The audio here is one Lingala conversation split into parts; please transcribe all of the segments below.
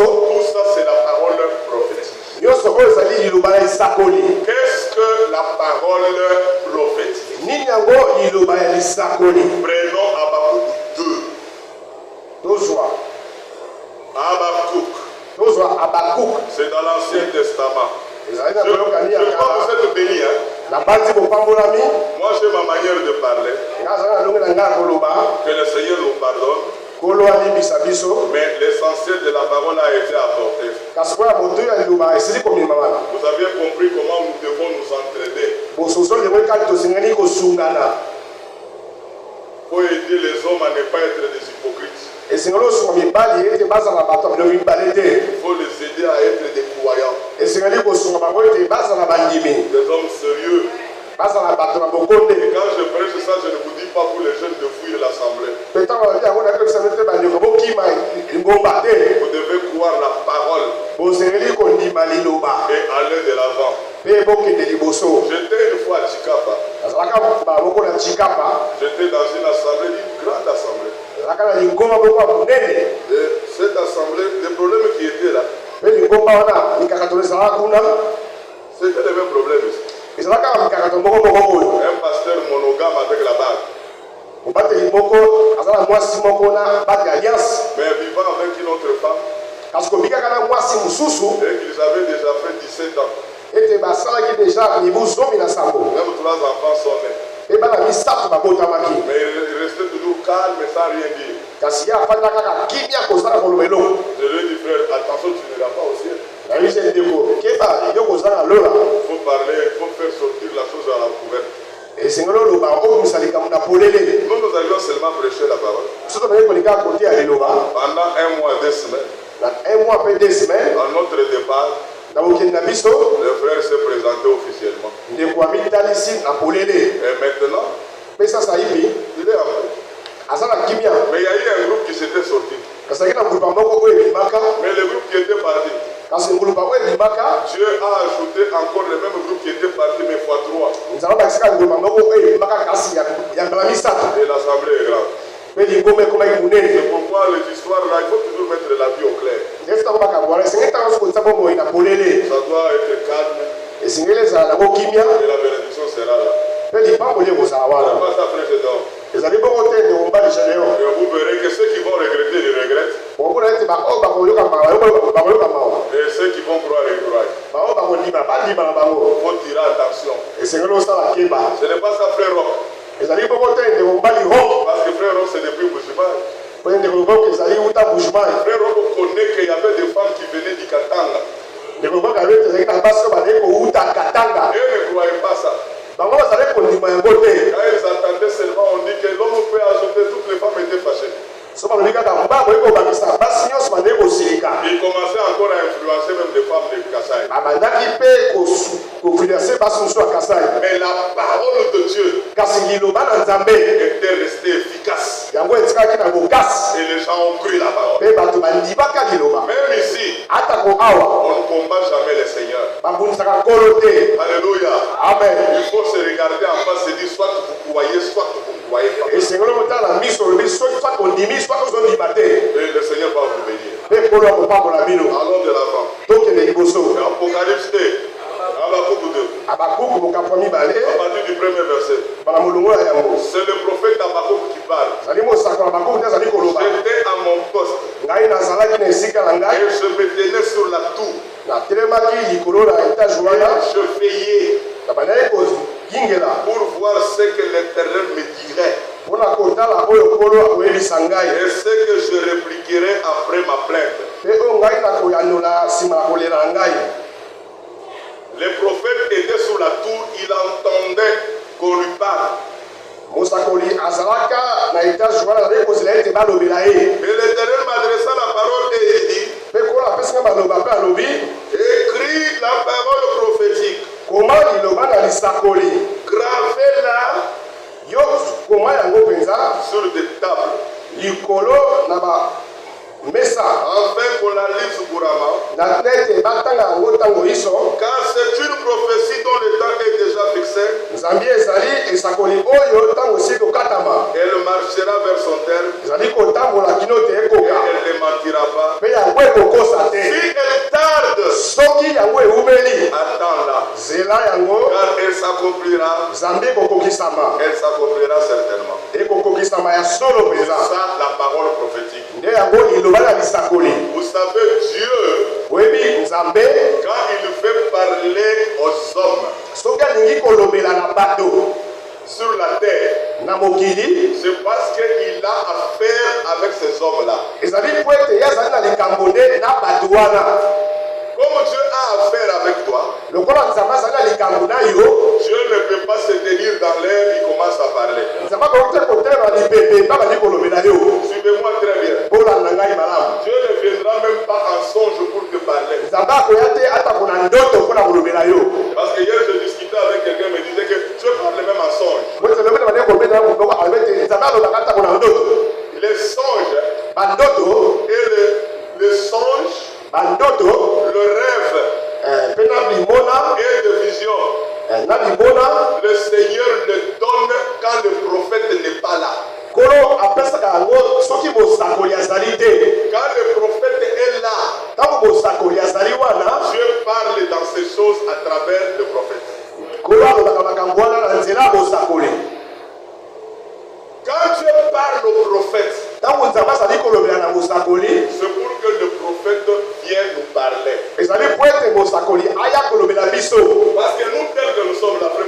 Tout ça, c'est la parole prophétique. Qu'est-ce que la parole prophétique? Prenons Habakkuk 2. C'est dans l'Ancien Testament. Je crois que vous êtes bénis. Hein? Moi, j'ai ma manière de parler. Que le Seigneur nous pardonne. Mais l'essentiel de la parole a été apporté. Vous avez compris comment nous devons nous entraider. Il faut aider les hommes à ne pas être des hypocrites. Il faut les aider à être des croyants. Des hommes sérieux. Et quand je prêche ça, je ne vous dis pas pour les jeunes de fuir l'assemblée. Vous devez croire la parole et aller de l'avant. J'étais une fois à Chikapa. J'étais dans une assemblée, une grande assemblée. Et cette assemblée, les problèmes qui étaient là, c'était les mêmes problèmes ici. Un pasteur monogame avec la bague. Mais vivant avec une autre femme. Et qu'ils avaient déjà fait 17 ans. Même 3 enfants sont nés. Mais il restait toujours calme et sans rien dire. Je lui ai dit, frère, attention, tu n'iras pas au ciel. Il faut parler, il faut faire sortir la chose à la couverte. Nous allions seulement prêcher la parole. Pendant 1 mois et 2 semaines. À notre départ, le frère s'est présenté officiellement. Et maintenant, il est entré. Mais il y a eu un groupe qui s'était sorti. Mais le groupe qui était parti, Dieu a ajouté encore le même groupe qui était parti, mais x3. Et l'assemblée est grande. C'est pourquoi les histoires là, il faut toujours mettre la vie au clair. Ça doit être calme. Et la bénédiction sera là. Pas ça, frère, c'est d'or. Et vous verrez que ceux qui vont regretter, ils regrettent. Et ceux qui vont croire, ils croient. Il faut tirer attention. Ce n'est pas ça, frère Rock. Parce que frère Rock, c'est depuis Bushman. Frère Rock connaît qu'il y avait des femmes qui venaient du Katanga. Et ne croyaient pas ça. Quand ils attendaient seulement, on dit que l'homme peut ajouter, toutes les femmes étaient fâchées. Il commençait encore à influencer même des femmes de Kassai. Mais la parole de Dieu était restée efficace. Et les gens ont cru la parole. Même ici, on ne combat jamais les seigneurs. Alléluia. Amen. Il faut se regarder en face et dire soit vous croyez, soit vous ne croyez pas. Et le Seigneur va vous bénir. Allons de l'avant. Apocalypse 2. Habakkuk 2. À partir du premier verset. C'est le prophète Habakkuk qui parle. J'étais à mon poste. Et je me tenais sur la tour. Je veillais pour voir ce que l'Éternel me dirait. Et ce que je répliquerai après ma plainte. Le prophète était sur la tour, il entendait qu'on lui parle. Et l'Éternel m'adressa la parole et il dit, écris la parole prophétique. Gravez-la sur des tables. Afin qu'on la analyse couramment. Car c'est une prophétie dont le temps est déjà fixé. Elle marchera vers son terme. Et elle ne mentira pas. Si elle tarde, attends-la. Car elle s'accomplira. Elle s'accomplira certainement. C'est ça la parole prophétique. Vous savez, Dieu, quand il veut parler aux hommes sur la terre, c'est parce qu'il a affaire avec ces hommes-là. Comme Dieu a affaire avec toi, Dieu ne peut pas se tenir dans l'air, il commence à parler. Suivez-moi très bien. Dieu ne viendra même pas en songe pour te parler. Parce que hier je discutais avec quelqu'un qui me disait que Dieu parle même en songe. Les songes et le songe, le rêve et de vision, le Seigneur le donne quand le prophète n'est pas là. Quand le prophète est là, Dieu parle dans ces choses à travers le prophète. Quand Dieu parle au prophète, c'est pour que le prophète vienne nous parler. Parce que nous, tels que nous sommes la vraie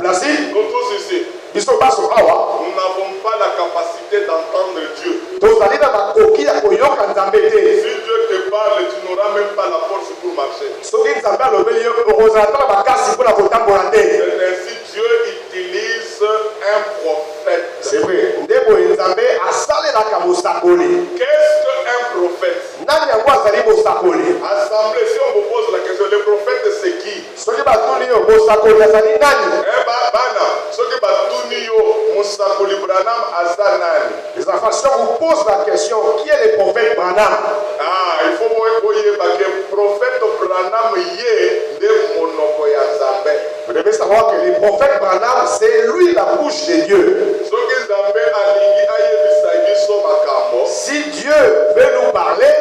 Placide, nous tous ici, nous n'avons pas la capacité d'entendre Dieu. Si Dieu te parle, tu n'auras même pas la force pour marcher. C'est ainsi Dieu utilise un prophète. C'est vrai. Qu'est-ce qu'un prophète? Assemblée, si on vous pose la question, le prophète c'est qui? Les enfants, si on vous pose la question, qui est le prophète Branham? Il faut que le prophète Branham de Monokoyazambe. Vous devez savoir que le prophète Branham, c'est lui la bouche de Dieu. Si Dieu veut nous parler,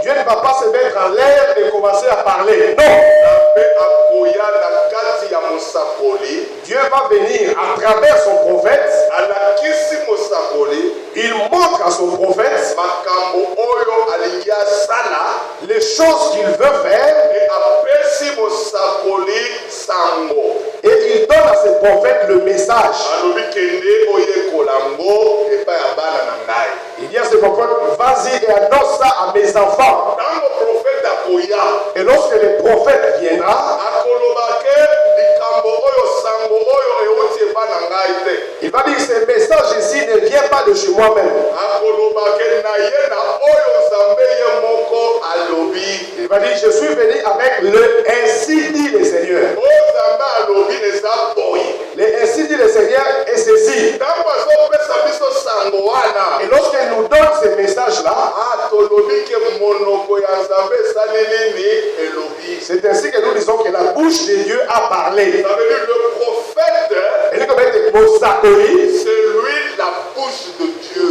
Dieu ne va pas se mettre en l'air et commencer à parler. Non. Dieu va venir à travers son prophète. Il montre à son prophète les choses qu'il veut faire. Et il donne à ce prophète le message. Il dit à ce prophète, vas-y et annonce ça à mes enfants. Et lorsque le prophète viendra, il va dire, ce message ici ne vient pas de chez moi-même. Il va dire, je suis venu avec le ainsi dit le Seigneur. Le ainsi dit le Seigneur est ceci. Et lorsqu'il nous donne ce message-là, c'est ainsi que nous disons que la bouche de Dieu a parlé. Ça veut dire le prophète, c'est lui la bouche de Dieu.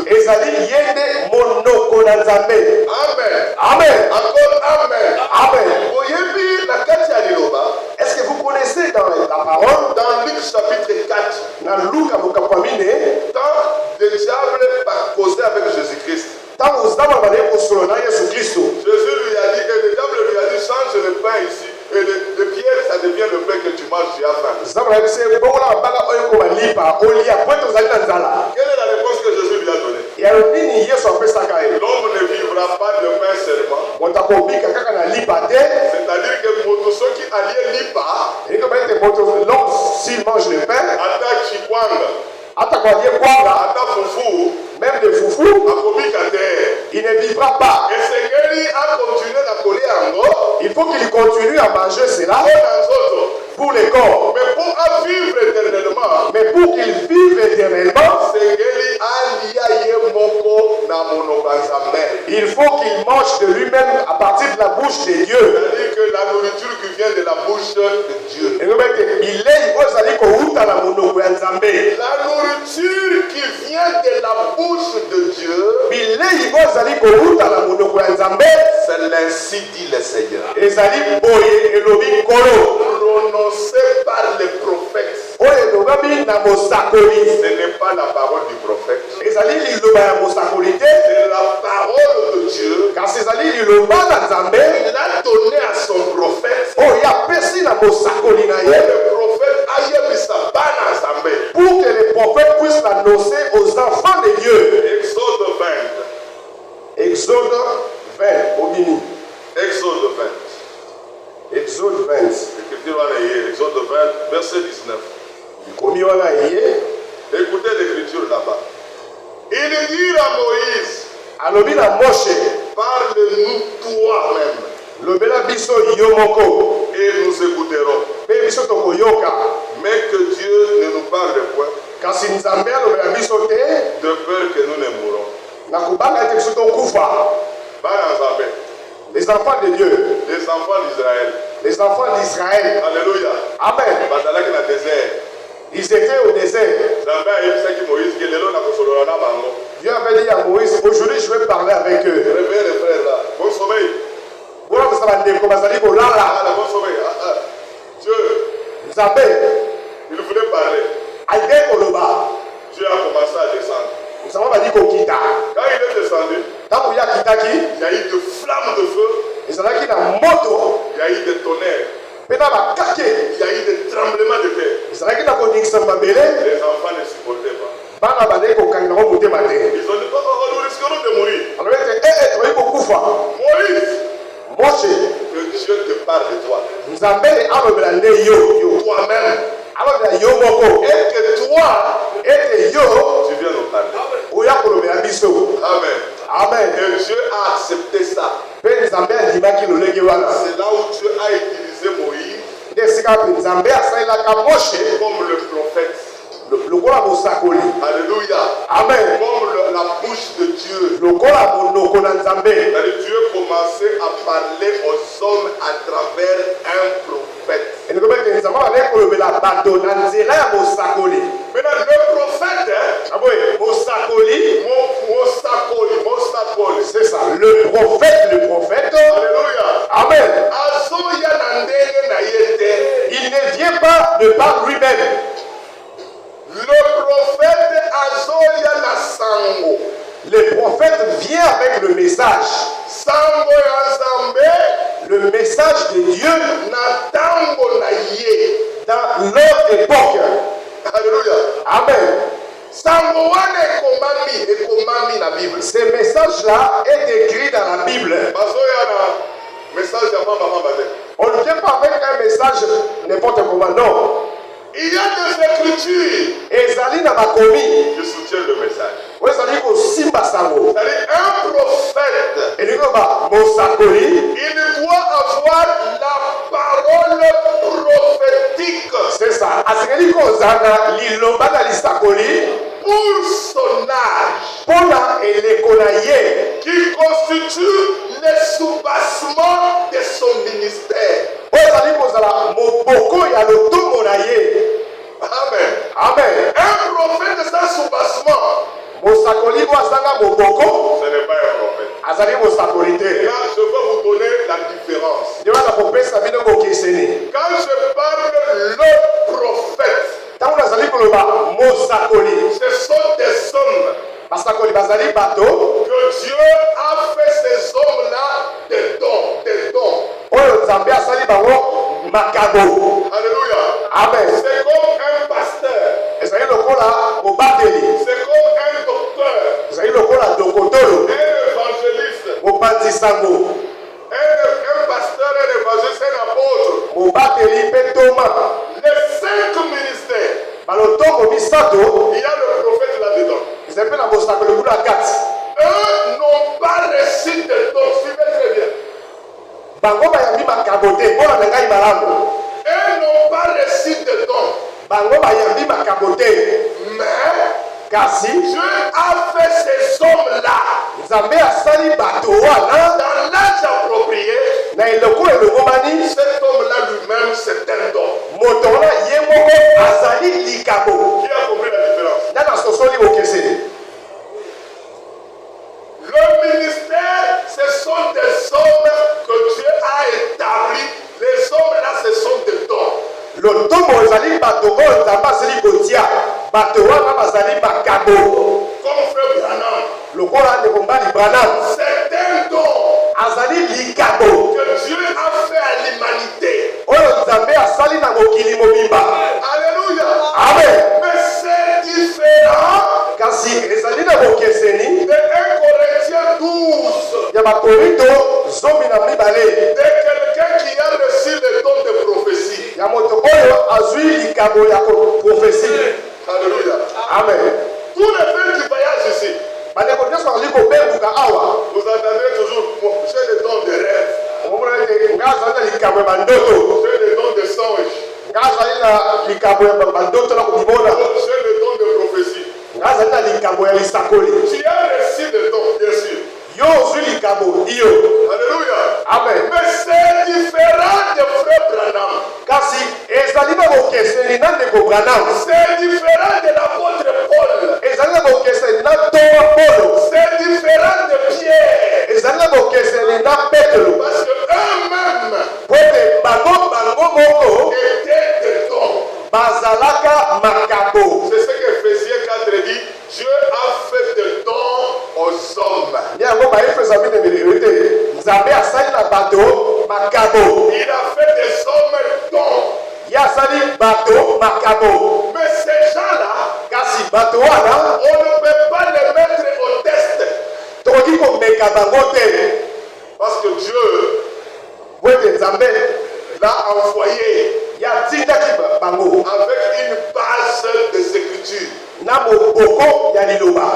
Amen. Amen. Encore amen. Amen. Liloba. Est-ce que vous connaissez dans la parole, dans Luc chapitre 4, dans Luc, quand le diable a causé avec Jésus-Christ, Jésus lui a dit, et le diable lui a dit, change le pain ici, et le pierre, ça devient le pain que tu manges, tu as faim. Quelle est la réponse que Jésus lui a donnée? L'homme ne vivra pas de pain seulement. C'est-à-dire que ceux qui allaient lipa, l'homme s'il mange le pain, attaque chikwanga, ata fufu, même de foufou, il ne vivra pas. Et Seigneur a continué à coller en gros. Il faut qu'il continue à manger cela pour les corps. Mais pour vivre éternellement, mais pour qu'il vive éternellement, Seigneur a Il faut qu'il mange de lui-même à partir de la bouche de Dieu. C'est-à-dire que la nourriture qui vient de la bouche de Dieu. La nourriture qui vient de la bouche de Dieu, c'est l'ainsi dit le Seigneur. Prononcé par les prophètes. Ce n'est pas la parole du prophète. C'est la parole de Dieu. Il a donné à son prophète. Pour que les prophètes puissent l'annoncer aux enfants de Dieu. Exode 20. Exode 20. Au mini. Exode 20. Exode 20. Exode 20, verset 19. Écoutez l'écriture là-bas. Il dit à Moïse, parle-nous toi-même. Et nous écouterons. Mais que Dieu ne nous parle point, de peur que nous ne mourons. Les enfants de Dieu. Les enfants d'Israël. Les enfants d'Israël. Alléluia. Amen. Ils étaient au désert. Dieu avait dit à Moïse, aujourd'hui je vais parler avec eux. Réveillez les frères là. Bon sommeil. Bon sommeil. Dieu, il voulait parler. Dieu a commencé à descendre. Quand il est descendu, il y a eu de flammes de feu. Il y a eu des tonnerres. Il y a eu des tremblements de terre. Les enfants ne supportaient pas. Ils ont dit, nous risquerons de mourir. Moïse, que Dieu te parle de toi. Toi-même. Et que toi, tu viens nous parler. Amen. Amen. Et Dieu a accepté ça. C'est là où Dieu a utilisé Moïse comme le prophète. Alléluia. Amen. Comme la bouche de Dieu. Dieu commençait à parler aux hommes à travers un prophète. Maintenant, le prophète, c'est ça. Le prophète. Alléluia. Amen. Il ne vient pas de par lui-même. Le prophète Azoya Nasango. Le prophète vient avec le message. Sango Yazambe. Le message de Dieu Natango Naye. Dans leur époque. Alléluia. Amen. Sango wane ekomami na Bible. Ce message-là est écrit dans la Bible. Bazoya na message ya mama bate. On ne vient pas avec un message n'importe comment, non. Il y a des écritures qui soutiennent le message. C'est-à-dire un prophète, il doit avoir la parole prophétique c'est ça. pour son âge, qui constitue le soubassement de son ministère. Amen. Amen. Un prophète sans soubassement, ce n'est pas un prophète. Là, je vais vous donner la différence. Quand je parle le prophète, ce sont des hommes que Dieu a fait ces hommes-là des dons. Alléluia. Amen. C'est comme un pasteur. C'est comme un docteur. Un évangéliste. Un pasteur, un évangéliste, un apôtre. Les 5 ministères. Il y a le prophète là-dedans. Eux n'ont pas reçu de dons. Suivez très bien. Eux n'ont pas reçu de dons. Mais Kasi Dieu a fait ces hommes-là Nzambe asali bato wana dans l'âge approprié. na eloko elongomani. Cet homme-là lui-même, c'est un don. Moto wana ye moko azali likabo. Qui a compris la différence? Nana sosoli bokeseni. Le ministère, ce sont des hommes que Dieu a établis. Les hommes-là, ce sont des dons. Lotombo ezali bato oyo Nzambe asali kotia. Bato wana bazali bakabo. Comme frère Branham. Lokola ndeko mbali Branham. C'est un don Azali likabo. que Dieu a fait à l'humanité. Oyo Nzambe asali na mokili mobimba. Alléluia. Amen. Mais c'est différent Kasi ezali na bokeseni. de 1 Corinthiens 12. Ya bakorinto zomi na mibale. De quelqu'un qui a reçu le don de prophétie. Ya moto oyo azwi likabo ya profesie. Alléluia. Amen. Tous les frères qui voyagent ici, Bandeko nyonso bazali kobenguka awa. vous entendrez toujours, j'ai le don de rêve, Omona ete nga azali na likabo ya bandoto. j'ai le don de songe, Nga azali na likabo ya bandoto na kobimona. j'ai le don de prophétie. Nga azali na likabo ya lisakoli. Tu as reçu le don, bien sûr. Yo ozwi likabo iyo. Alléluia. Amen. Mais c'est différent de frère Branham. Kasi ezali na bokeseni na ndeko Branham. C'est différent de l'apôtre Paul. Ezali na bokeseni na towa Polo. C'est différent de Pierre. Ezali na bokeseni na Petro. Parce que eux-mêmes Po ete bango moko étaient des dons. bazalaka makabo. C'est ce qu'Éphésiens 4 dit. Dieu a fait des dons aux hommes. Yango baefeso abine ete Nzambe asali na bato makabo. Il a fait des hommes dons. Ye asali bato makabo. Mais ces gens-là, Kasi bato wana on ne peut pas les mettre au test. tokoki komeka bango te. Parce que Dieu Po ete Nzambe l'a envoyé ya tindaki bango avec une base des Écritures. na moboko ya liloba.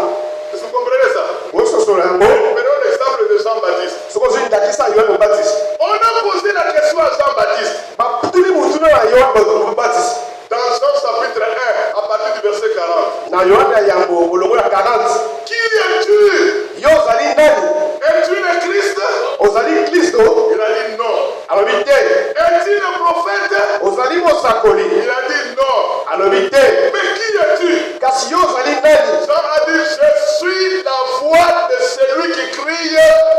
Est-ce que vous comprenez ça? Ososola yango Prenons l'exemple de Jean-Baptiste. soko ozwi ndakisa Yohane Mobatizi. On a posé la question à Jean-Baptiste Baputuli mutuna na Yohane Mobatizi. dans Jean chapitre 1 à partir du verset 40. Na Yohane ya yango bolongo ya 40. Qui es-tu? Yo ozali nani? Es-tu le Christ? Ozali Kristo? Il a dit non. Alobi te. Es-tu le prophète? Ozali mosakoli? Il a dit non. Alobi te. Mais qui es-tu? Kasi yo ozali nani? Jean a dit, je suis la voix de celui qui crie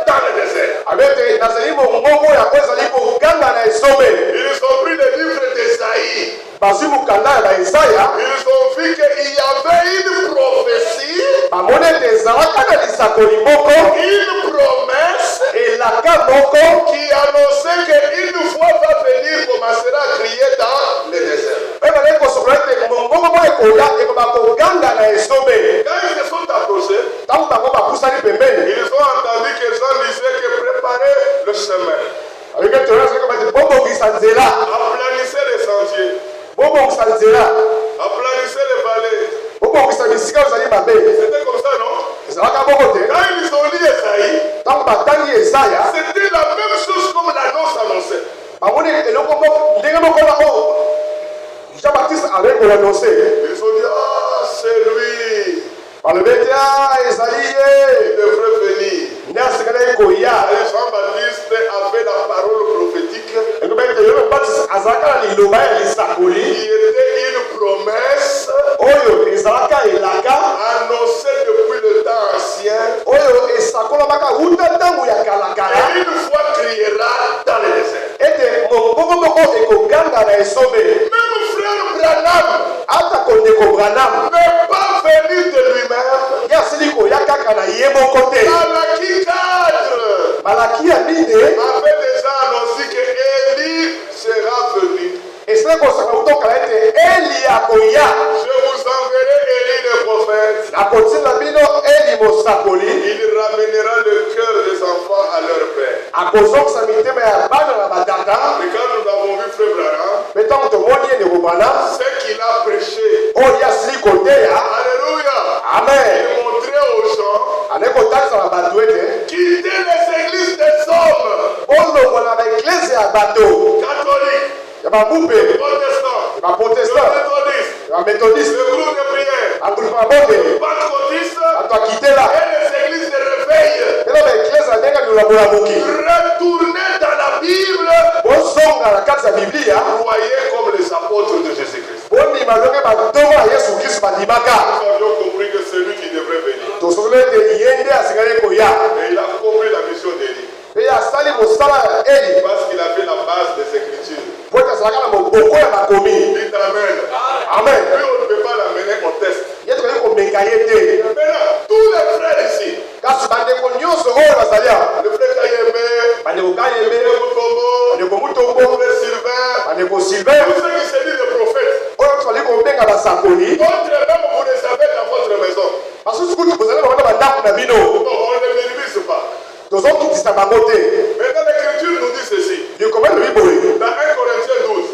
dans le désert. Abete nazali mongongo yango ezali koganga na esobe. Ils ont pris le livre d'Esaïe. Bazwi mokanda ya baesaya. Ils ont vu qu'il y avait une prophétie, Bamoni ete ezalaka na lisakoli moko. une promesse Elaka moko. qui annonçait qu'une voix va venir, commencera à crier dans le désert. Mpe bazali kosokola ete mongongo moko ekoya ekoba koganga na esobe. Quand ils se sont approchés, Ntango bango bapusani pembeni. ils ont entendu que Jean disait que préparez le chemin, Abike tona soki bati bobongisa nzela. aplanissez les sentiers, Bobongisa nzela. aplanissez les vallées. Bobongisa bisika ozali mabe. C'était comme ça, non? Ezalaka moko te. Quand ils ont lu Esaïe, Ntango batangi Esaya. c'était la même chose comme l'annonce annoncée. Bamoni eloko moko ndenge moko na oyo Jean-Baptiste avait kolanonse. Ils ont dit, ah, c'est lui, Balobi ete ezali il ye. devrait venir. Nde asekala ekoya. Et Jean-Baptiste avait la parole prophétique Elobi ete Yohane Mobatizi azalaka na liloba ya lisakoli. qui était une promesse Oyo ezalaka elaka. annoncée depuis le temps ancien. Oyo esakolamaka wuta ntango ya kalakala. Et une voix criera dans le désert. Ete mongongo moko ekoganga na esobe. Même frère Branham Ata kondeko Branham. n'est pas venu de lui-même. Ye asili koya kaka na ye moko te. Malachie 4 Malaki ya mine avait déjà annoncé que Élie sera venu. esili kosaka utokala ete Eli akoya. Je vous enverrai Élie le prophète. Akotinda bino Eli mosakoli. Il ramènera le cœur des enfants à leur père. Akozongisa mitema ya bana na batata. Et quand nous avons vu frère Branham, Mpe ntango tomoni ye ndeko Branham ce qu'il a prêché, oyo ye asili koteya. alléluia, Amen. il montrait aux gens, ane kotalisa na bato ete quittez les églises des hommes, bolongola baeklese ya bato catholiques, ya babupe protestants, ya baprotestant méthodistes, ya Méthodiste, le groupe de prière, le pentecôtiste quitté là. et les églises de réveil. Retournez dans la Bible, croyez comme les apôtres de Jésus-Christ. Nous avions compris que c'est lui qui devrait venir. Et il a compris la mission d'Élie. Parce qu'il a fait la base des Écritures. Dites Amen. Amen. Puis on ne peut pas l'amener au test. Maintenant, Maintenant, tous les frères ici, le frère Kayembe, le frère Sylvain, tous ceux qui se disent des prophètes, d'autres même vous les avez dans votre maison. On ne les minimise pas. Maintenant, l'Écriture nous dit ceci. Dans 1 Corinthiens 12.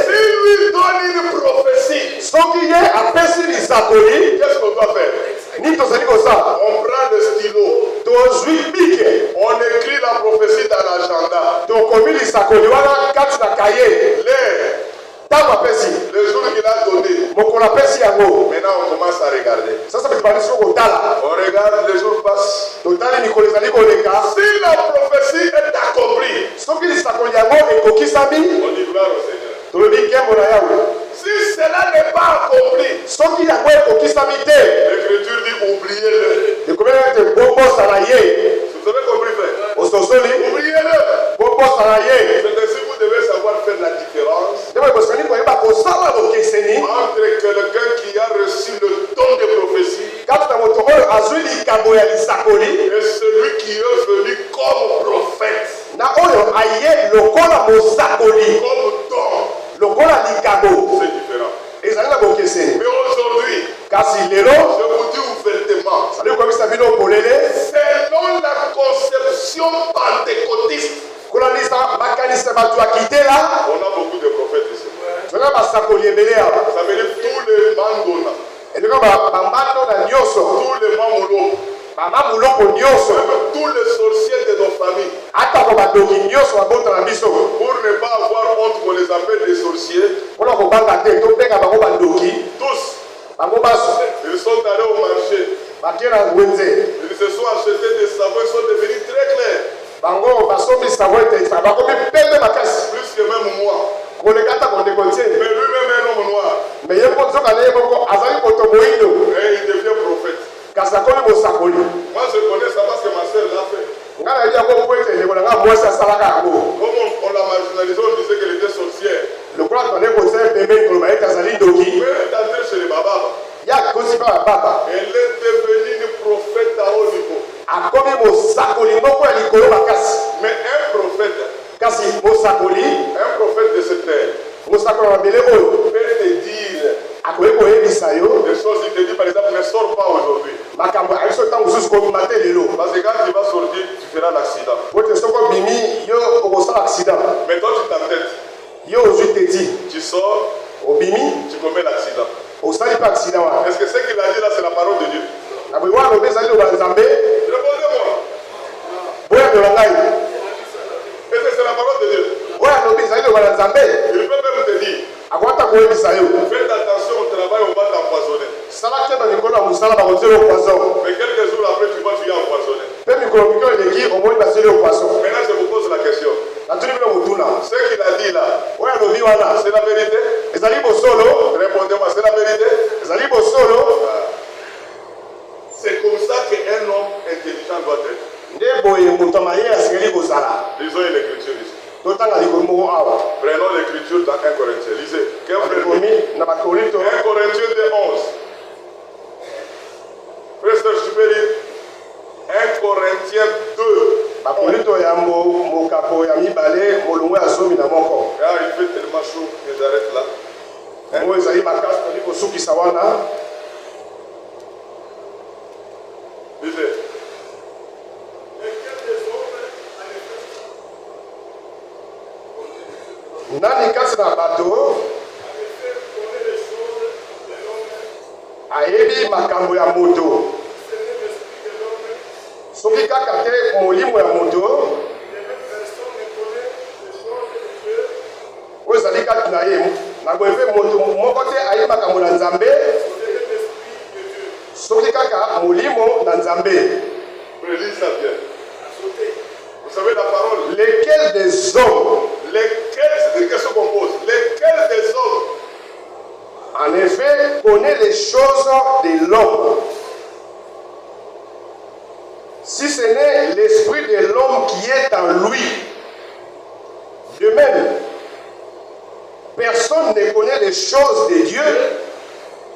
Si lui donne une prophétie, qu'est-ce qu'on doit faire? On prend le stylo, on écrit la prophétie dans l'agenda. Le jour qu'il a donné, maintenant on commence à regarder. On regarde, les jours passent. Si la prophétie est accomplie, on dit gloire au Seigneur. Si cela n'est pas accompli, l'Écriture dit oubliez-le. Vous avez compris, frère? Oubliez-le. C'est ainsi que vous devez savoir faire la différence entre quelqu'un qui a reçu le don de prophétie et celui qui est venu comme prophète, comme don. C'est différent. Mais aujourd'hui, je vous dis ouvertement, selon la conception pentecôtiste, on a beaucoup de prophètes ici. Ça veut dire tous les mandona, tous les mamoulo, tous les sorciers de nos familles. Pour ne pas avoir honte qu'on les appelle des sorciers, tous, ils sont allés au marché. Ils se sont achetés des savons, ils sont devenus très clairs. Plus que même moi. Mais lui-même est un homme noir. Et il devient prophète. Moi je connais ça parce que ma soeur l'a fait. Comme on l'a marginalisé, on disait qu'elle était sorcière. Mais elle est entrée chez les babas. Elle est devenue une prophète à haut niveau. Mais un prophète de cette terre peut te dire des choses. Il te dit par exemple, ne sors pas aujourd'hui. Parce que quand tu vas sortir, tu feras l'accident. Mais toi tu t'entêtes. Tu sors, tu commets l'accident. Est-ce que ce qu'il a dit là, c'est la parole de Dieu? Répondez-moi. Est-ce que c'est la parole de Dieu? Il peut même te dire, faites attention au travail, on va t'empoisonner. Mais quelques jours après, tu vas tuer empoisonné. Maintenant, je vous pose la question. Ce qu'il a dit là, c'est la vérité? Répondez-moi, c'est la vérité? C'est comme ça qu'un homme intelligent doit être. Lisons l'écriture ici. Prenons l'écriture dans 1 Corinthiens. Lisez. 1 Corinthiens 11. Frère, tu peux lire 1 Corinthiens 2. Ah, il fait tellement chaud que j'arrête là. Lisez. Nani kati na bato ayebi makambo ya moto soki kaka te molimo ya moto oyo ezali kati na ye na boyefe moto moko te ayebi makambo na Nzambe soki kaka molimo na Nzambe. Prélis ça bien. Vous savez la parole. Lesquels des hommes, C'est une question qu'on pose. Lesquels des hommes en effet, connaît les choses de l'homme, si ce n'est l'esprit de l'homme qui est en lui. De même, personne ne connaît les choses de Dieu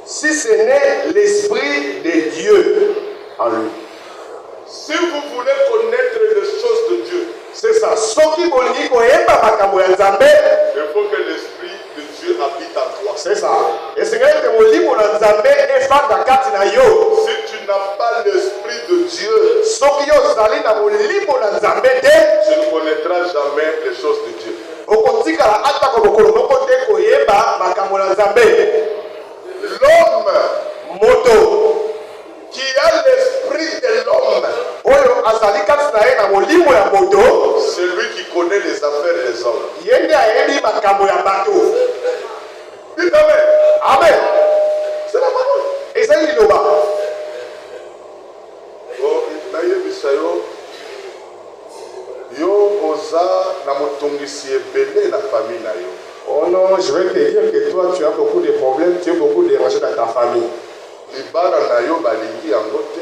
si ce n'est l'esprit de Dieu en lui. Si vous voulez connaître les choses de Dieu, c'est ça. Soki bolingi koyeba makambo ya Nzambe, il faut que l'esprit de Dieu habite en toi. c'est ça. Et c'est que molimo na Nzambe efanda kati na yo. Si tu n'as pas l'esprit de Dieu, Soki yo zali na molimo na Nzambe te, tu ne connaîtras jamais les choses de Dieu. okotikala ata ko mokolo moko te koyeba makambo na Nzambe. L'homme Moto qui a l'esprit de l'homme, oyo azali kati na ye na molimo ya moto, c'est lui qui connaît les affaires des hommes. ye nde ayebi makambo ya bato. Dites amen. Amen. C'est la parole. Ezali liloba. Oh, nayebisa yo, yo oza na motungisi ebele na famille na yo. Oh non, je vais te dire que toi, tu as beaucoup de problèmes, tu as beaucoup de dérangés dans ta famille. Libala na yo balingi yango te.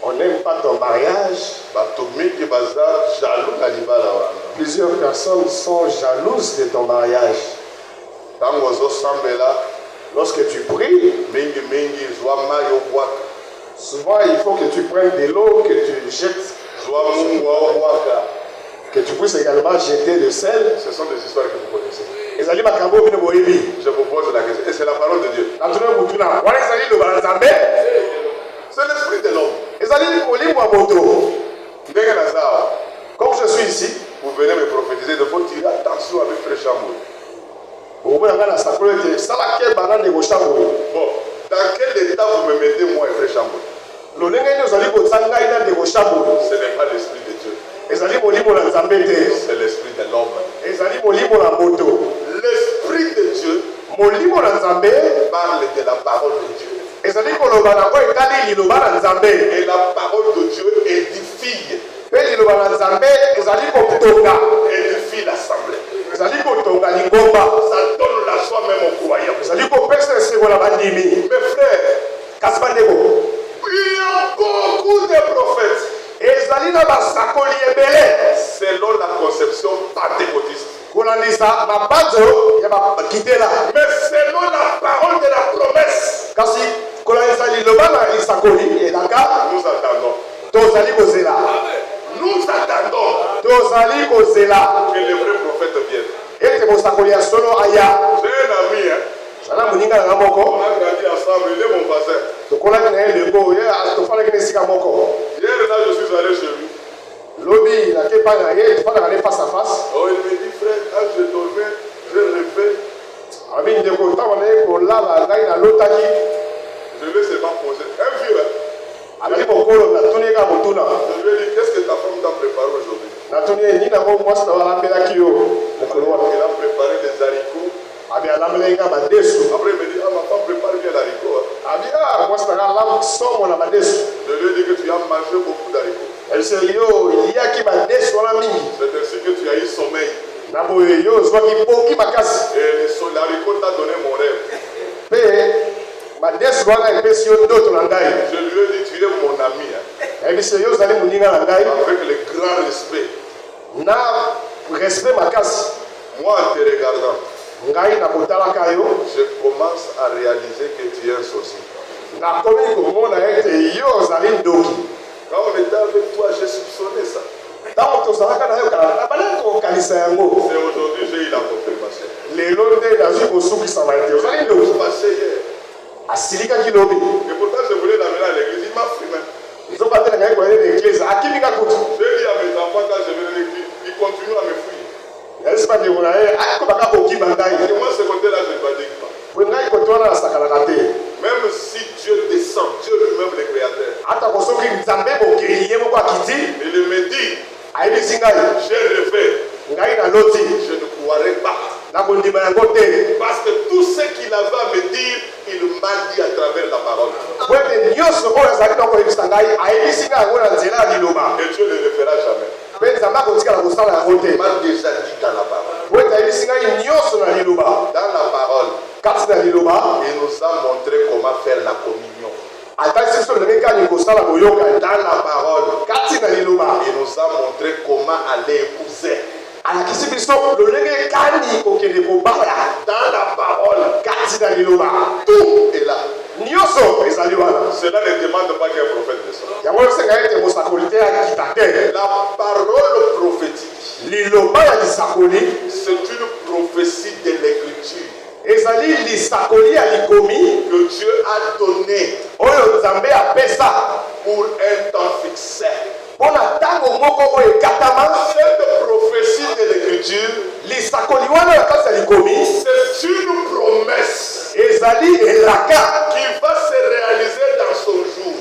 On n'aime pas ton mariage. Bato mingi baza jaloux na libala wana. Plusieurs personnes sont jalouses de ton mariage. Tango ozosambela, Lorsque tu pries, mingi zwa mai obwaka, souvent il faut que tu prennes de l'eau, que tu jettes, zwa mungu obwaka. que tu puisses également jeter le sel. Ce sont des histoires que vous connaissez. Ezali makambo bino boyebi. Je vous pose la question. Et c'est la parole de Dieu. Na tuna mutuna, wana ezali liloba na Nzambe. C'est l'esprit de l'homme. Ezali molimo ya moto. Ndenge naza, Comme je suis ici, vous venez me prophétiser, il faut tirer attention avec frère Chamboul. omona nga na sakolo ete sala keba na ndeko shango. Bon, dans quel état vous me mettez moi et frère Chamboul? Lolenge nini ozali kotia ngai na ndeko shango. Ce n'est pas l'esprit de Dieu. Ezali molimo na Nzambe te. C'est l'esprit de l'homme. Ezali molimo na moto. L'esprit de Dieu Molimo na Nzambe parle de la parole de Dieu. ezali koloba na oyo etali liloba na Nzambe. Et la parole de Dieu édifie. Mpe liloba na Nzambe ezali kotonga. Édifie l'assemblée. Ezali kotonga lingomba. Ça donne la joie même aux croyants. Ezali kopesa esengo na bandimi. Mes frères, Kasi bandeko, il y a beaucoup de prophètes ezali na basakoli ebele selon la conception pentecôtiste. kolandisa mabanzo ya bakitela. Mais selon la parole de la promesse, Kasi kolandisa liloba na lisakoli elaka nous attendons. tozali kozela. Nous attendons Tozali kozela que les vrais prophètes viennent. ete mosakoli ya solo aya. J'ai un ami, hein. Zala moninga na On moko a grandi ensemble, il est mon voisin. tokolaki na ye lengo ye tofandaki na esika moko. Hier, là, je suis allé chez lui. Lobi nake epai na ye tofandaka ne face à face. Oh, il me dit, frère, quand je dormais, je rêvais. Abi ndeko ntango na ye kolala ngai nalotaki Je lui ai seulement posé un vieux. Hein. azali mokolo natuni ye kaka motuna. Je lui ai dit, qu'est-ce que ta femme t'a préparé aujourd'hui? Natuni ye nini yango mwasi na alambelaki yo mokolo wana. Il a préparé des haricots. Abi alambelaki nga madesu. Après, il me dit, ah, ma femme prépare bien l'haricot. Hein. Abi mwasi na nga alam somo na madesu. Je lui ai dit que tu as mangé beaucoup d'haricots. elise yo liaki madesu wana mingi. C'est ainsi que tu as eu sommeil. Na boye yo ozwaki poki makasi. Et l'haricot t'a donné mon rêve. Mpe madesu wana epesi yo ndoto na ngai. Je lui ai dit, tu es mon ami. Hein. Ebise yo ozali moninga na ngai Avec le grand respect. na respect makasi. Moi, en te regardant, Ngai na kotalaka yo je commence à réaliser que tu es un sorcier. nakomi komona ete yo ozali ndoki. Quand on était avec toi, j'ai soupçonné ça. Ntango tozalaka na yo kala nabandaki kokanisa yango. C'est aujourd'hui j'ai eu la confirmation. Lelo nde nazwi kosukisama ete ozali ndoki. Passé hier. asilikaki lobi. Et pourtant, je voulais l'amener à l'église. Il m'a pris même. ezobatela ngai koyele na eglise akimika kutu. J'ai dit à mes enfants quand je venais à l'église, ils continuent à me fuir. yalisi bandeko na ye akobaka kokima ngai. Et moi, ce côté-là, je ne badique pas. po ngai kote wana nasakanaka te. Même si Dieu descend, Dieu lui-même le créateur, ata ko soki nzambe mokeli ye moko akiti il me dit, ayebisi ngai j'ai rêvé, ngai naloti je ne croirais pas Parce que tout ce qu'il avait à me dire, il m'a dit à travers la parole. Et Dieu ne le fera jamais. Il m'a déjà dit dans la parole. Dans la parole, il nous a montré comment faire la communion. Dans la parole, il nous a montré comment aller épouser. Dans la parole, tout est là. Cela ne demande pas qu'un prophète de ça. La parole prophétique, c'est une prophétie de l'écriture que Dieu a donné pour un temps fixé. Cette prophétie de l'écriture, c'est une promesse qui va se réaliser dans son jour.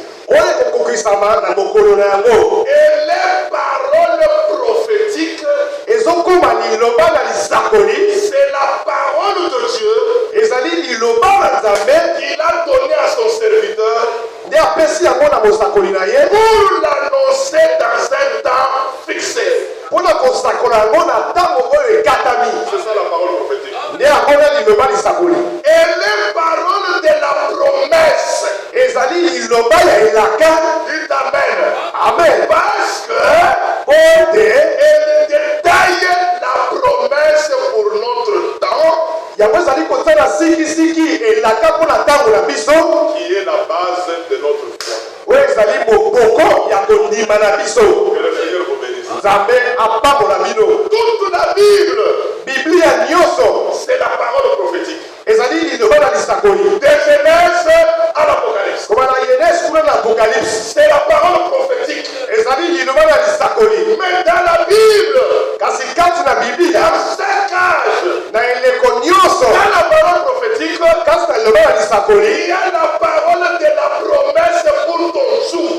Et les paroles prophétiques, c'est la parole de Dieu qu'il a donnée à son serviteur pour l'annoncer dans un temps fixé. C'est ça la parole prophétique. Et les paroles de la promesse, dites amen. Parce que elle détaille la promesse pour notre temps, qui est la base de notre foi. Que le Seigneur vous bénisse. Toute la Bible, c'est la parole prophétique. De Genèse à l'Apocalypse, c'est la parole prophétique. Mais dans la Bible, à chaque âge, dans la parole prophétique, il y a la parole de la promesse pour ton jour.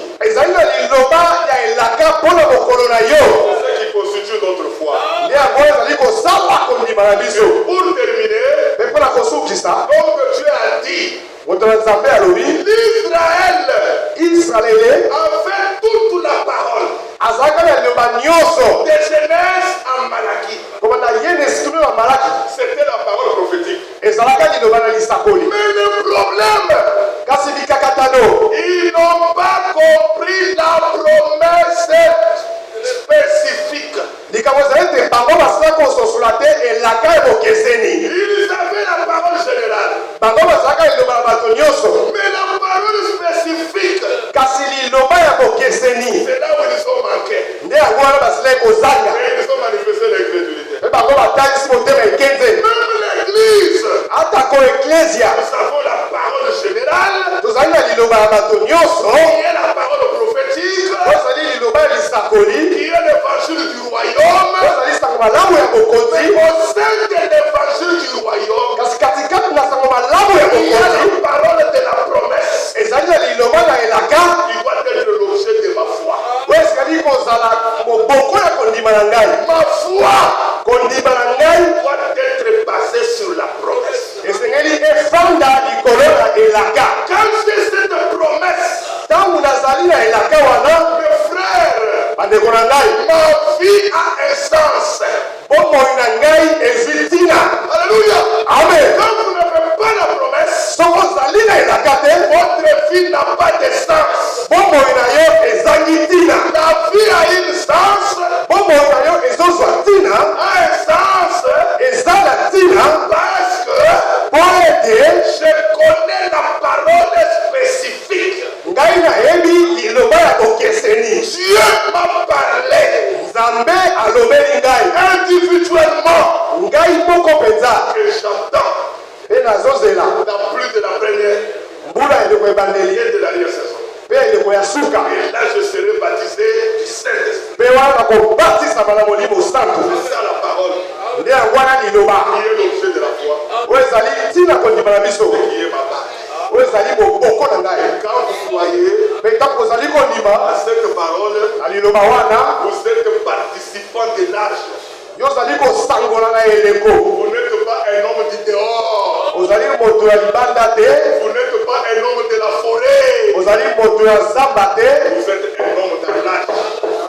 C'est ce qui constitue notre foi. Pour terminer, comme Dieu a dit, l'Israël a fait toute la parole de Genèse à Malachie. C'était la parole prophétique. Mais le problème, ils n'ont pas compris la promesse spécifique. Ils avaient la parole générale. Mais la parole spécifique, c'est là où ils sont manqués. Et ils ont manifesté l'incrédulité. Même l'église, nous avons la parole générale, qui est la parole prophétique, qui est l'évangile du royaume. Mais au sein de l'évangile du royaume, il y a la parole de la promesse. Il doit être l'objet de ma foi. Ma foi doit être basée sur la promesse. Quand c'est cette promesse, mes frères, ma vie a un sens. Alléluia. Amen. Quand vous n'avez pas la promesse, votre vie n'a pas de sens. La vie a un sens. Parce que je connais la parole spécifique. Dieu m'a parlé individuellement que j'entends dans plus de la première et de la dernière saison. Et là je serai baptisé du Saint-Esprit. C'est ça la parole qui est l'objet de la foi, qui est ma base. Quand vous croyez à cette parole, vous êtes participant de l'âge. Vous n'êtes moto ya libanda te. Vous n'êtes pas un homme de la forêt. Ozali moto ya zamba te. Vous êtes un homme dans l'âge.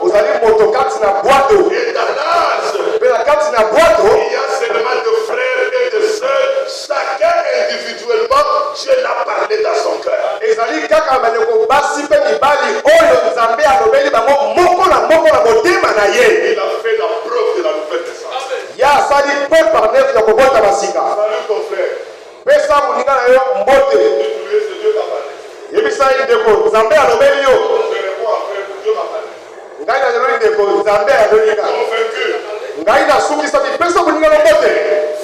Ozali moto kati na bwato. Et dans l'âge, Pe na kati na bwato. il y a seulement de frères et de sœurs. Chacun individuellement, Dieu l'a parlé dans son cœur. Ezali kaka bandeko basi mpe mibali oyo nzambe alobeli bango moko na motema na ye. Il a fait la preuve de la nouvelle naissance. Ya asali peu par neuf ya kobota basika. Salut ton frère. Pesa moninga na yo mbote. Dis-lui, c'est Dieu qui a parlé. Yebisa ye ndeko nzambe alobeli yo. Je réponds après, Dieu m'a parlé. Ngai na lelo ndeko nzambe alolinga. Convaincu. Ngai na sukisa ti pesa moninga na mbote.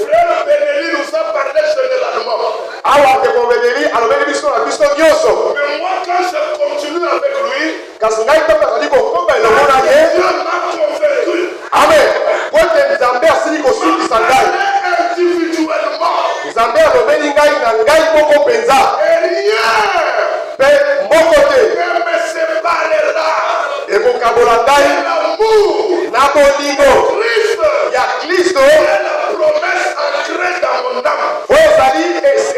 Frère Benelli nous a parlé généralement. Awa ndeko Benelli alobeli biso na biso nyonso. Mais moi, quand je continue avec lui, Kasi ngai mpe nazali kokomba elongo na ye. Dieu m'a convaincu. Amen. Po ete nzambe asili kosukisa ngai. Individuellement. Nzambe alobeli ngai na ngai moko mpenza. Et rien Mpe moko te ne me séparera ekokabola ngai de l'amour na bolingo Christ. ya Kristo C'est la promesse ancrée dans mon âme. oyo ezali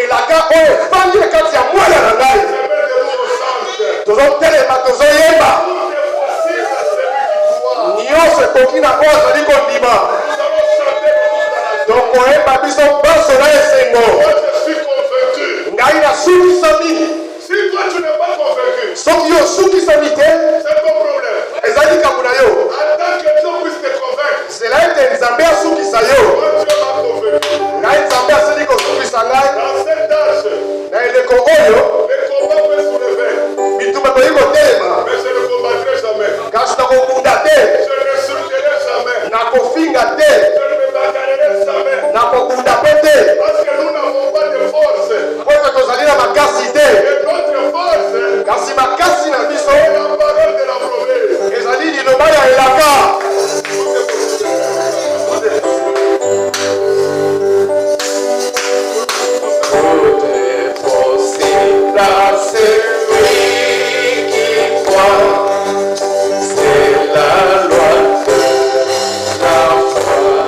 elaka oyo efandi na kati ya mwana na ngai. Je mets debout au centre. Tozotelema tozoyemba Tout est possible à celui qui croit. nyonso ekoki na oyo azali kondima. Nous allons chanter tous dans la joie. tokoyemba biso banso na esengo. Moi, je suis convaincu. Ngai nasukisami. Si toi, tu n'es pas convaincu, Soki yo osukisami te c'est ton problème. ezali likambo na yo. Attends que Dieu puisse te convaincre. zela ete nzambe asukisa yo. Moi, Dieu m'a convaincu. Ngai nzambe asili kosukisa ngai Dans cet âge, na eleko oyo les combats peuvent soulever. bitumba toyi kotelema. Mais je ne combattrai jamais. kasi nakokunda te, Je n'insulterai jamais. nakofinga te, Je ne me bagarrerai jamais. nakokunda pe te. Parce que nous n'avons pas de force. po ete tozali na makasi te. Et notre force kasi makasi na biso est la parole de la promesse. ezali liloba ya elaka. Tout est possible à celui qui croit. C'est la loi de la foi.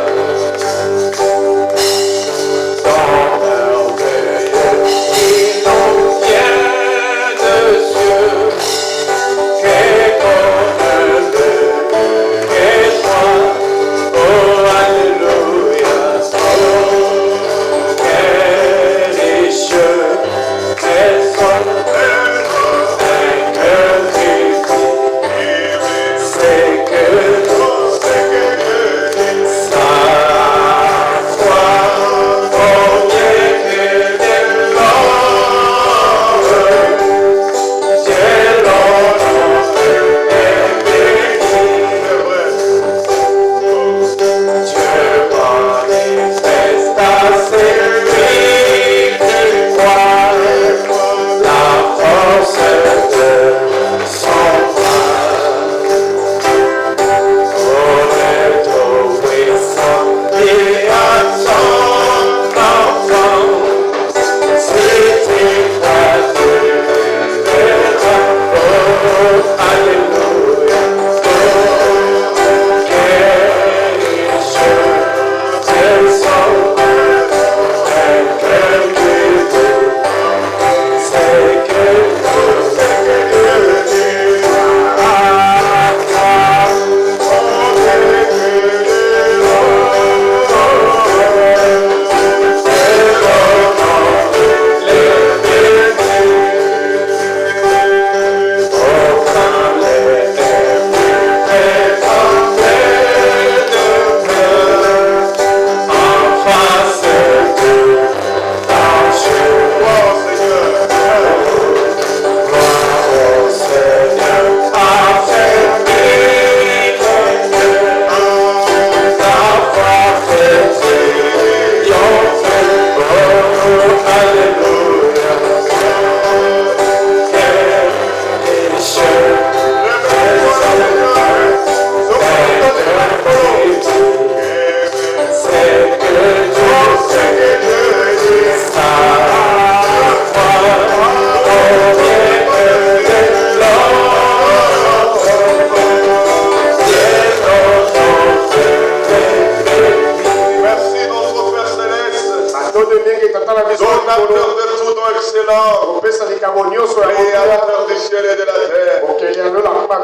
ciel et de la terre,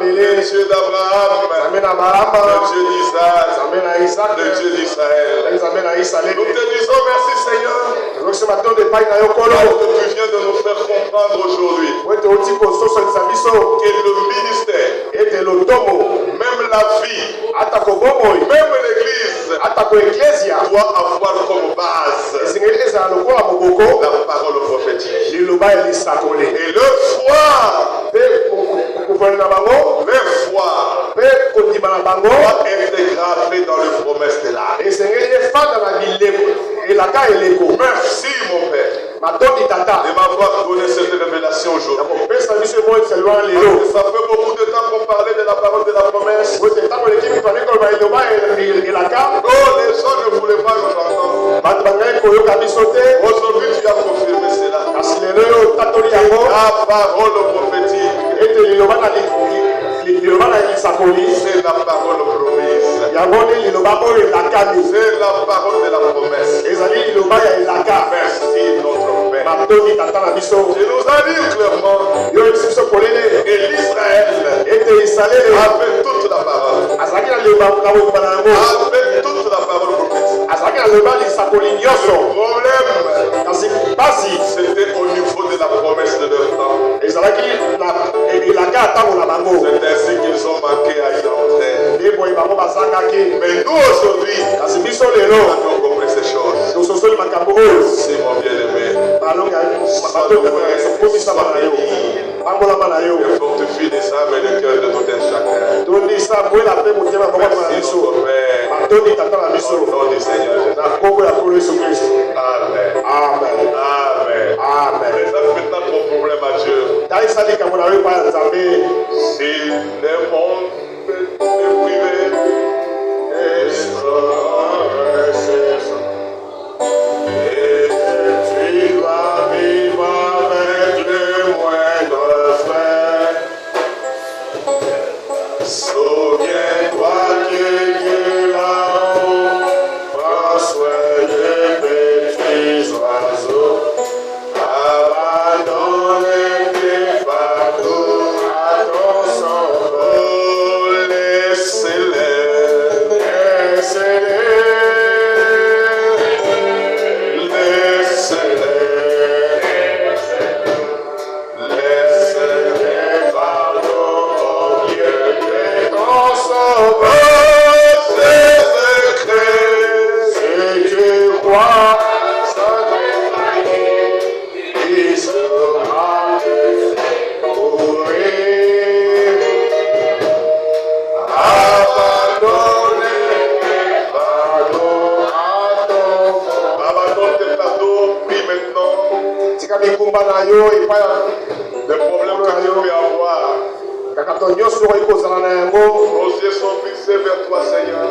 le Dieu d'Abraham, le Dieu d'Isaac, le Dieu d'Israël. Nous te disons merci Seigneur, parce que tu viens de nous faire comprendre aujourd'hui que le ministère, même la vie, même l'église doit avoir comme base la parole prophétique. Et leur foi doit être gravée dans les promesses de l'âme. Merci mon Père de m'avoir donné cette révélation aujourd'hui. Parce que ça fait beaucoup de temps qu'on parlait de la parole de la promesse. Oh, les gens ne voulaient pas nous entendre. Aujourd'hui, tu as confirmé cela. La parole prophétique, c'est la parole promise. C'est la parole de la promesse. Merci notre Père. Tu nous as dit clairement que l'Israël avait toute la parole. Avec toute la parole prophétique. Le problème, c'était au niveau de la promesse de leur temps. C'est ainsi qu'ils ont manqué à y entrer. Mais nous aujourd'hui, nous avons compris ces choses. C'est mon bien-aimé. Et fortifie les âmes et le cœur de tout un chacun. Merci notre Père. Au nom du Seigneur Jésus. Amen. Amen. Amen. Maintenant ton problème à Dieu. Si le monde est privé, et tu vas vivre avec le moindre frère. Souviens-toi que Dieu là-haut prend soin des petits oiseaux. Abandonne tes fardeaux à ton sang. Laissez-les. Le problème que tu peux avoir, nos yeux sont fixés vers toi, Seigneur.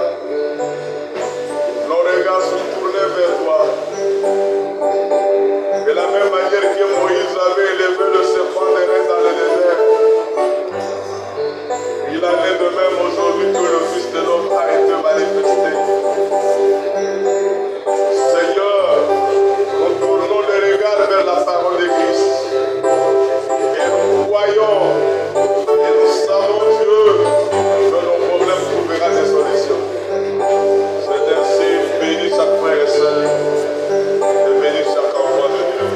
Nos regards sont tournés vers toi. De la même manière que Moïse avait élevé le serpent des reins dans le désert, il en est de même aujourd'hui que le Fils de l'homme a été manifesté. Seigneur, nous tournons les regards vers la parole de Christ. Et nous croyons, et nous savons, Dieu, que nos problèmes trouveront des solutions. C'est ainsi, bénis chaque frère et soeur, et bénis chaque enfant de Dieu.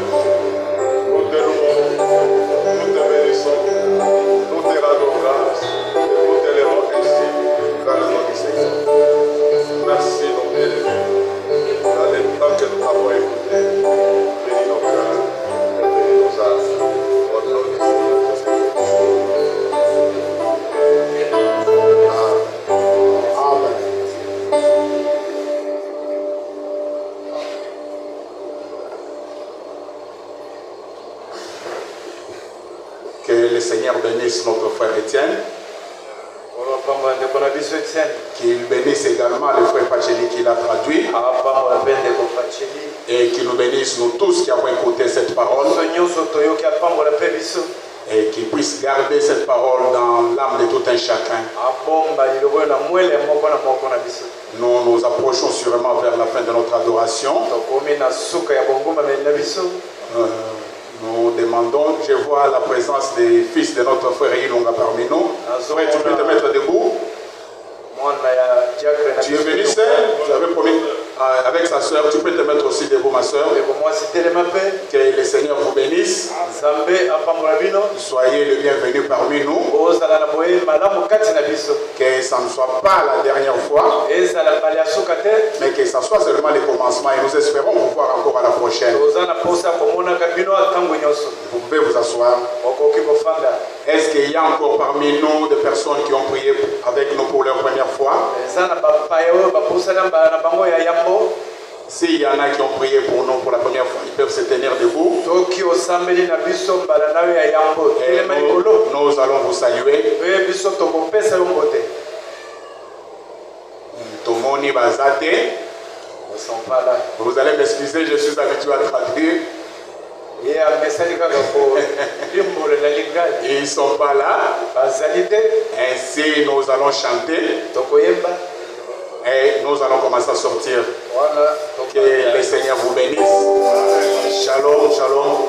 Nous te louons, nous te bénissons, nous te rendons grâce, et nous t'élèvons ainsi dans le nom du Seigneur. Merci, nos bien-aimés, dans les temps que nous avons écoutés. Bénis nos cœurs, et bénis nos âmes. Au nom du Seigneur Jésus. Amen. Que le Seigneur bénisse notre frère Étienne. Qu'il bénisse également le frère Pacheli qui l'a traduit. Et qu'il nous bénisse nous tous qui avons écouté cette parole. Et qu'il puisse garder cette parole dans l'âme de tout un chacun. Nous nous approchons sûrement vers la fin de notre adoration. Nous demandons. Je vois la présence des fils de notre frère Ilonga parmi nous. Frère, tu peux te mettre debout. Tu es venu seul, tu avais promis avec sa soeur, tu peux te mettre aussi debout, ma soeur. Que le Seigneur vous bénisse. Soyez le bienvenu parmi nous. Que ça ne soit pas la dernière fois, mais que ça soit seulement le commencement. Et nous espérons vous voir encore à la prochaine. Vous pouvez vous asseoir. Est-ce qu'il y a encore parmi nous des personnes qui ont prié avec nous pour leur première fois? S'il y en a qui ont prié pour nous pour la première fois, ils peuvent se tenir debout. Et nous allons vous saluer. Tomoni Bazate. Vous allez m'excuser, je suis habitué à traduire. Ils ne sont pas là. Ainsi, nous allons chanter. Et nous allons commencer à sortir. Que le Seigneur vous bénisse. Shalom, shalom.